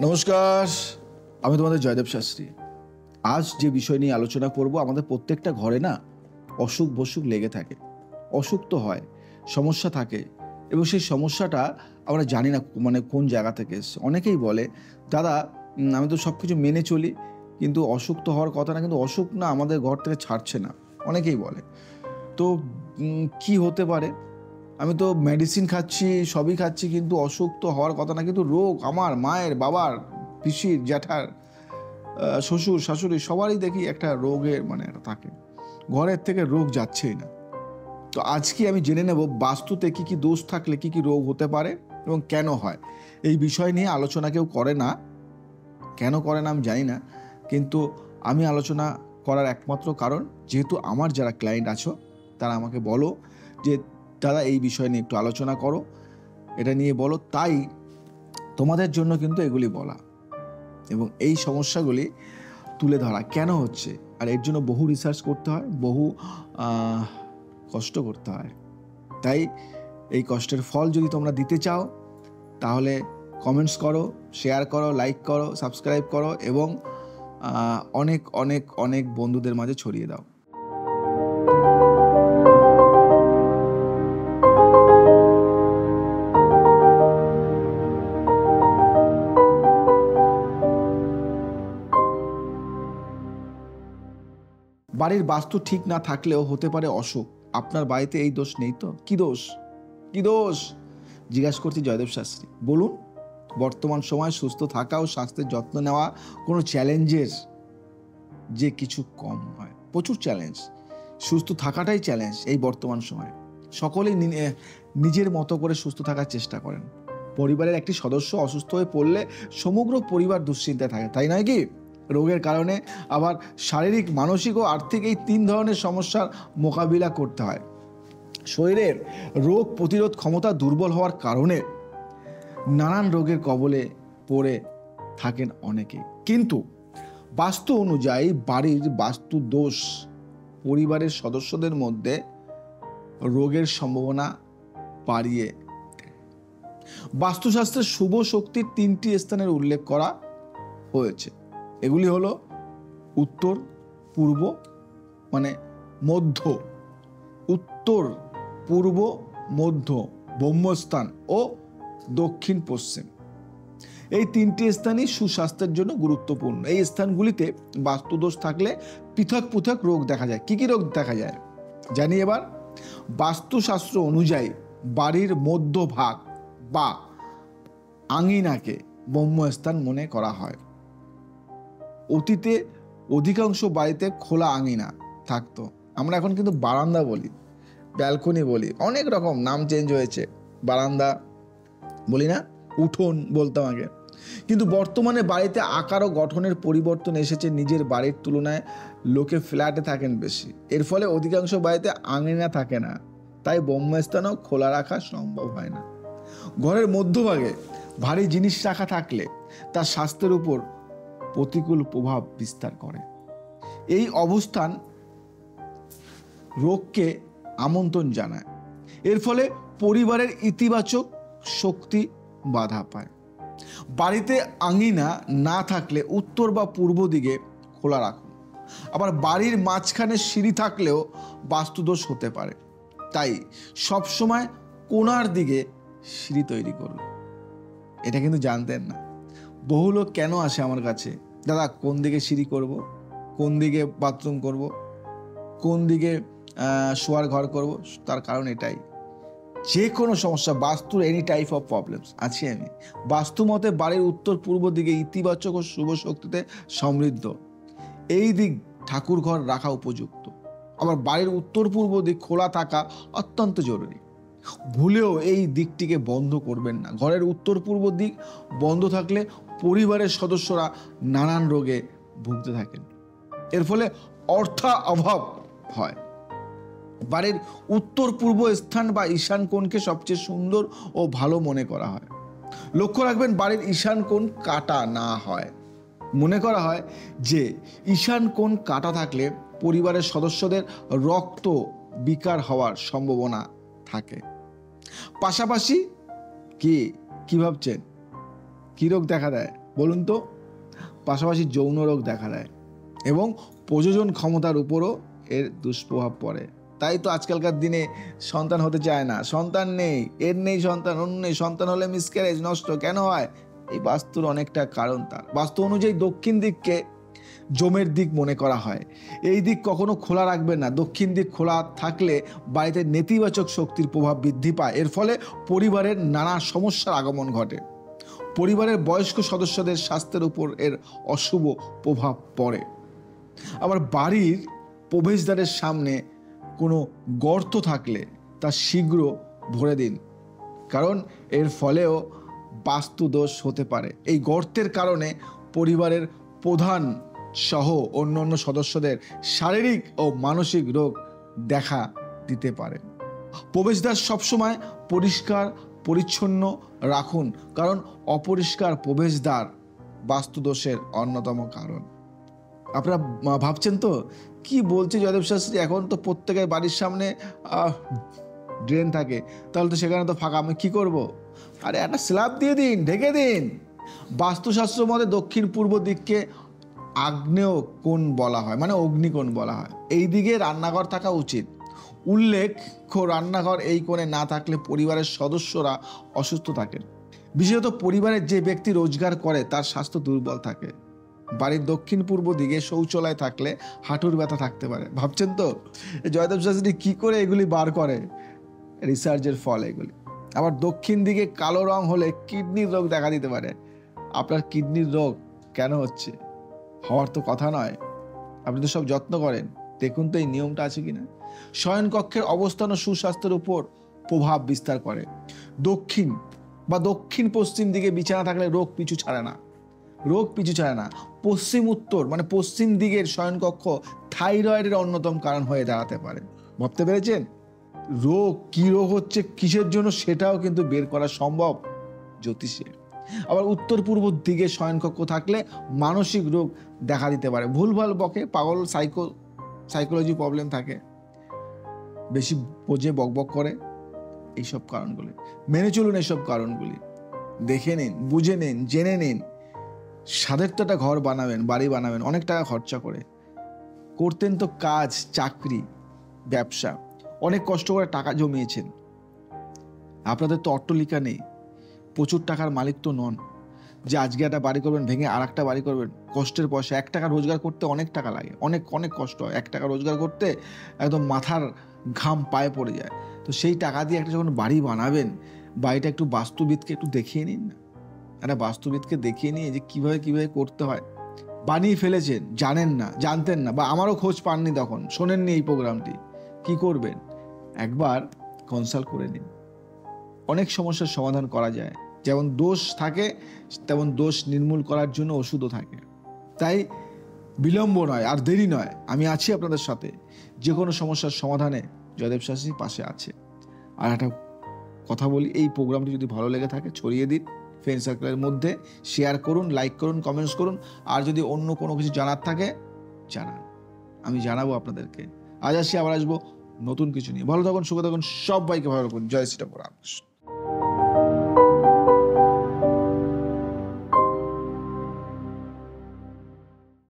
নমস্কার, আমি তোমাদের জয়দেব শাস্ত্রী। আজ যে বিষয় নিয়ে আলোচনা করব, আমাদের প্রত্যেকটা ঘরে না অসুখ বসুখ লেগে থাকে, অসুখ তো হয়, সমস্যা থাকে, এবং সেই সমস্যাটা আমরা জানি না মানে কোন জায়গা থেকে এসছে। অনেকেই বলে, দাদা আমি তো সব কিছু মেনে চলি, কিন্তু অসুখ তো হওয়ার কথা না, কিন্তু অসুখ না আমাদের ঘর থেকে ছাড়ছে না, অনেকেই বলে। তো কি হতে পারে? আমি তো মেডিসিন খাচ্ছি, সবই খাচ্ছি, কিন্তু অসুখ তো হওয়ার কথা না, কিন্তু রোগ আমার মায়ের, বাবার, পিসির, জ্যাঠার, শ্বশুর, শাশুড়ি সবারই দেখি একটা রোগের মানে থাকে, ঘরের থেকে রোগ যাচ্ছেই না। তো আজকে আমি জেনে নেব বাস্তুতে কি কি দোষ থাকলে কি কি রোগ হতে পারে এবং কেন হয়। এই বিষয় নিয়ে আলোচনা কেউ করে না, কেন করে না আমি জানি না, কিন্তু আমি আলোচনা করার একমাত্র কারণ, যেহেতু আমার যারা ক্লায়েন্ট আছো তারা আমাকে বলো যে দাদা এই বিষয় নিয়ে একটু আলোচনা করো, এটা নিয়ে বলো, তাই তোমাদের জন্য কিন্তু এগুলি বলা এবং এই সমস্যাগুলি তুলে ধরা কেন হচ্ছে। আর এর জন্য বহু রিসার্চ করতে হয়, বহু কষ্ট করতে হয়। তাই এই কষ্টের ফল যদি তোমরা দিতে চাও তাহলে কমেন্টস করো, শেয়ার করো, লাইক করো, সাবস্ক্রাইব করো এবং অনেক অনেক অনেক বন্ধুদের মাঝে ছড়িয়ে দাও। বাড়ির বাস্তু ঠিক না থাকলেও হতে পারে অসুখ। আপনার বাড়িতে এই দোষ নেই তো? কি দোষ, কি দোষ জিজ্ঞাসা করছি জয়দেব শাস্ত্রী। বলুন। বর্তমান সময় সুস্থ থাকা ও স্বাস্থ্যের যত্ন নেওয়া কোনো চ্যালেঞ্জের যে কিছু কম হয়, প্রচুর চ্যালেঞ্জ। সুস্থ থাকাটাই চ্যালেঞ্জ এই বর্তমান সময়ে। সকলেই নিজের মতো করে সুস্থ থাকার চেষ্টা করেন। পরিবারের একটি সদস্য অসুস্থ হয়ে পড়লে সমগ্র পরিবার দুশ্চিন্তায় থাকে, তাই নয় কি? রোগের কারণে আবার শারীরিক, মানসিক ও আর্থিক এই তিন ধরনের সমস্যার মোকাবিলা করতে হয়। শরীরের রোগ প্রতিরোধ ক্ষমতা দুর্বল হওয়ার কারণে নানান রোগের কবলে পড়ে থাকেন অনেকে। কিন্তু বাস্তু অনুযায়ী বাড়ির বাস্তু দোষ পরিবারের সদস্যদের মধ্যে রোগের সম্ভাবনা বাড়িয়ে। বাস্তুশাস্ত্রের শুভ শক্তির তিনটি স্থানের উল্লেখ করা হয়েছে। এগুলি হলো উত্তর, পূর্ব মানে মধ্য, উত্তর, পূর্ব, মধ্য, ব্রহ্মস্থান ও দক্ষিণ পশ্চিম। এই তিনটি স্থানই সুস্বাস্থ্যের জন্য গুরুত্বপূর্ণ। এই স্থানগুলিতে বাস্তুদোষ থাকলে পৃথক পৃথক রোগ দেখা যায়। কি কি রোগ দেখা যায় জানি এবার। বাস্তুশাস্ত্র অনুযায়ী বাড়ির মধ্যভাগ বা আঙিনাকে ব্রহ্মস্থান মনে করা হয়। অতীতে অধিকাংশ বাড়িতে খোলা আঙিনা থাকতো। আমরা এখন কিন্তু বারান্দা বলি, ব্যালকনি বলি, অনেক রকম নাম চেঞ্জ হয়েছে। বারান্দা বলি না, উঠোন বলতাম আগে। কিন্তু বর্তমানে বাড়িতে আকার ও গঠনের পরিবর্তন এসেছে। নিজের বাড়ির তুলনায় লোকে ফ্ল্যাটে থাকেন বেশি, এর ফলে অধিকাংশ বাড়িতে আঙিনা থাকে না, তাই ব্রহ্মস্থানও খোলা রাখা সম্ভব হয় না। ঘরের মধ্যভাগে ভারী জিনিস রাখা থাকলে তার স্বাস্থ্যের উপর প্রতিকূল প্রভাব বিস্তার করে। এই অবস্থান রোগকে আমন্ত্রণ জানায়। এর ফলে পরিবারের ইতিবাচক শক্তি বাধা পায়। বাড়িতে আঙিনা না থাকলে উত্তর বা পূর্ব দিকে খোলা রাখুন। আবার বাড়ির মাঝখানে সিঁড়ি থাকলেও বাস্তুদোষ হতে পারে, তাই সবসময় কোণার দিকে সিঁড়ি তৈরি করুন। এটা কিন্তু জানতেন না। বহু লোক কেন আসে আমার কাছে, দাদা কোন দিকে সিঁড়ি করব, কোন দিকে বাথরুম করব, কোন দিকে শোয়ার ঘর করব? তার কারণ এটাই, যে কোনো সমস্যা, বাস্তুর এনি টাইপ অফ প্রবলেমস আছি আমি। বাস্তু মতে বাড়ির উত্তর পূর্ব দিকে ইতিবাচক ও শুভ শক্তিতে সমৃদ্ধ। এই দিক ঠাকুর ঘর রাখা উপযুক্ত। আবার বাড়ির উত্তর পূর্ব দিক খোলা থাকা অত্যন্ত জরুরি। ভুলেও এই দিকটিকে বন্ধ করবেন না। ঘরের উত্তর পূর্ব দিক বন্ধ থাকলে পরিবারের সদস্যরা নানান রোগে ভুগতে থাকেন। এর ফলে অর্থ অভাব হয়। বাড়ির উত্তর পূর্ব স্থান বা ঈশান কোণকে সবচেয়ে সুন্দর ও ভালো মনে করা হয়। লক্ষ্য রাখবেন বাড়ির ঈশান কোণ কাটা না হয়। মনে করা হয় যে ঈশান কোণ কাটা থাকলে পরিবারের সদস্যদের রক্ত বিকার হওয়ার সম্ভাবনা থাকে। পাশাপাশি কি ভাবছেন, কি রোগ দেখা দেয়? বলুন তো? পাশাপাশি যৌন রোগ দেখা দেয় এবং প্রজনন ক্ষমতার উপরও এর দুষ্প্রভাব পড়ে। তাই তো আজকালকার দিনে সন্তান হতে চায় না, সন্তান নেই, এর নেই সন্তান, অন্য নেই, সন্তান হলে মিসক্যারেজ, নষ্ট কেন হয়? এই বাস্তুর অনেকটা কারণ তার। বাস্তু অনুযায়ী দক্ষিণ দিককে জমের দিক মনে করা হয়। এই দিক কখনো খোলা রাখবেন না। দক্ষিণ দিক খোলা থাকলে বাড়িতে নেতিবাচক শক্তির প্রভাব বৃদ্ধি পায়। এর ফলে পরিবারের নানা সমস্যার আগমন ঘটে। পরিবারের বয়স্ক সদস্যদের স্বাস্থ্যের উপর এর অশুভ প্রভাব পড়ে। আবার বাড়ির প্রবেশদ্বারের সামনে কোনো গর্ত থাকলে তা শীঘ্র ভরে দিন, কারণ এর ফলেও বাস্তুদোষ হতে পারে। এই গর্তের কারণে পরিবারের প্রধান সহ অন্য সদস্যদের শারীরিক ও মানসিক রোগ দেখা দিতে পারে। প্রবেশদ্বার সবসময় পরিষ্কার পরিচ্ছন্ন রাখুন, কারণ অপরিষ্কার প্রবেশদ্বার বাস্তুদোষের অন্যতম কারণ। আপনারা ভাবছেন তো কি বলছে জয়দেব শাস্ত্রী? এখন তো প্রত্যেকের বাড়ির সামনে ড্রেন থাকে, তাহলে তো সেখানে তো ফাঁকা, আমি কি করব? আরে একটা স্ল্যাব দিয়ে দিন, ঢেকে দিন। বাস্তুশাস্ত্র মতে দক্ষিণ পূর্ব দিককে আগ্নেয় কোণ বলা হয়, মানে অগ্নিকোণ বলা হয়। এই দিকে রান্নাঘর থাকা উচিত। উল্লেখ্য, রান্নাঘর এই কোণে না থাকলে পরিবারের সদস্যরা অসুস্থ থাকেন। বিশেষত পরিবারের যে ব্যক্তি রোজগার করে তার স্বাস্থ্য দুর্বল থাকে। বাড়ির দক্ষিণ পূর্ব দিকে শৌচালয় থাকলে হাঁটুর ব্যথা থাকতে পারে। ভাবছেন তো জয়দেব শাস্ত্রী কি করে এগুলি বার করে? রিসার্চের ফল এগুলি। আবার দক্ষিণ দিকে কালো রং হলে কিডনির রোগ দেখা দিতে পারে। আপনার কিডনির রোগ কেন হচ্ছে? হওয়ার তো কথা নয়। আপনি তো সব যত্ন করেন, দেখুন তো এই নিয়মটা আছে কিনা। শয়নকক্ষের অবস্থান ও সুস্বাস্থ্যের উপর প্রভাব বিস্তার করে। দক্ষিণ বা দক্ষিণ পশ্চিম দিকে বিছানা থাকলে রোগ পিছু ছাড়ে না, রোগ পিছু ছাড়ে না। পশ্চিম উত্তর মানে পশ্চিম দিকের শয়নকক্ষ থাইরয়েডের অন্যতম কারণ হয়ে দাঁড়াতে পারে। ভাবতে পেরেছেন? রোগ কি রোগ হচ্ছে, কিসের জন্য, সেটাও কিন্তু বের করা সম্ভব জ্যোতিষে। আবার উত্তর পূর্ব দিকে শয়নকক্ষ থাকলে মানসিক রোগ দেখা দিতে পারে। ভুলভাল বকে, পাগল, সাইকোলজি প্রবলেম থাকে, বেশি বোঝে, বকবক করে, এইসব কারণগুলি মেনে চলুন। এইসব কারণগুলি দেখে নিন, বুঝে নিন, জেনে নিন। সাধের তো একটা ঘর বানাবেন, বাড়ি বানাবেন, অনেক টাকা খরচা করে। করতেন তো কাজ, চাকরি, ব্যবসা, অনেক কষ্ট করে টাকা জমিয়েছেন। আপনাদের তো অট্টালিকা নেই, প্রচুর টাকার মালিক তো নন যে আজকে একটা বাড়ি করবেন, ভেঙে আর একটা বাড়ি করবেন। কষ্টের পয়সা, 1 টাকা রোজগার করতে অনেক টাকা লাগে, অনেক অনেক কষ্ট হয়। 1 টাকা রোজগার করতে একদম মাথার ঘাম পায়ে পড়ে যায়। তো সেই টাকা দিয়ে একটা যখন বাড়ি বানাবেন, বাড়িটা একটু বাস্তুবিদকে একটু দেখিয়ে নিন না। একটা বাস্তুবিদকে দেখিয়ে নিয়ে যে কিভাবে করতে হয়। বানিয়ে ফেলেছেন, জানেন না, জানতেন না, বা আমারও খোঁজ পাননি, তখন শোনেননি এই প্রোগ্রামটি, কি করবেন? একবার কনসাল্ট করে নিন। অনেক সমস্যার সমাধান করা যায়। যেমন দোষ থাকে তেমন দোষ নির্মূল করার জন্য ওষুধও থাকে। তাই বিলম্ব নয়, আর দেরি নয়, আমি আছি আপনাদের সাথে। যে কোনো সমস্যার সমাধানে জয়দেব শাস্ত্রী পাশে আছে। আর একটা কথা বলি, এই প্রোগ্রামটি যদি ভালো লেগে থাকে ছড়িয়ে দিন ফ্রেন্ড সার্কেলের মধ্যে, শেয়ার করুন, লাইক করুন, কমেন্টস করুন। আর যদি অন্য কোনো কিছু জানার থাকে জানান, আমি জানাবো আপনাদেরকে। আজ আসি, আবার আসবো নতুন কিছু নিয়ে। ভালো থাকুন, সুখে থাকুন, সবাইকে ভালো রাখুন। জয় শ্রীরাম।